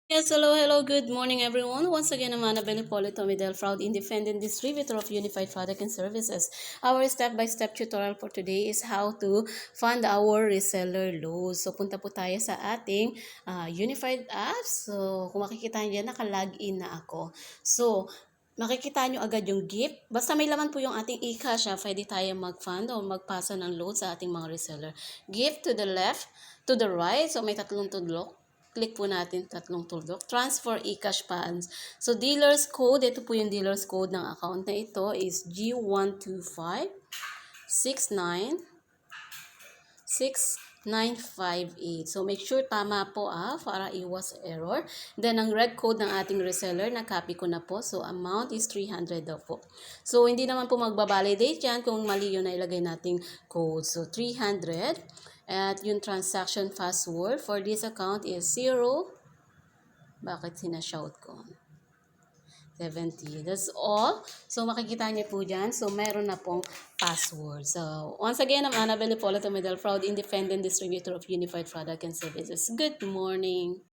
Yes, hello, good morning everyone. Once again, I'm Annabelle Polito Midel, proud independent distributor of Unified Product and Services. Our step-by-step tutorial for today is how to fund our reseller loans. So, punta po tayo sa ating Unified apps. So, kung makikita nyo dyan, naka-login na ako. So, makikita nyo agad yung gift. Basta may laman po yung ating e-cash, pwede tayo mag-fund o magpasa ng loan sa ating mga reseller. Gift to the left, to the right. So, may tatlong tudlok. Click po natin tatlong tuldok. Transfer eCash funds. So, dealer's code, ito po yung dealer's code ng account na ito is G12569 6958. So, make sure tama po para iwas error. Then, ang red code ng ating reseller, na-copy ko na po. So, amount is 300 daw po. So, hindi naman po magbabalidate yan kung mali yung nailagay nating code. So, 300. At yung transaction password for this account is 0. Bakit sinashout ko? 70. That's all. So, makikita niyo po dyan. So, meron na pong password. So, once again, I'm Annabelle Polito Medel, proud independent distributor of Unified Product and Services. Good morning.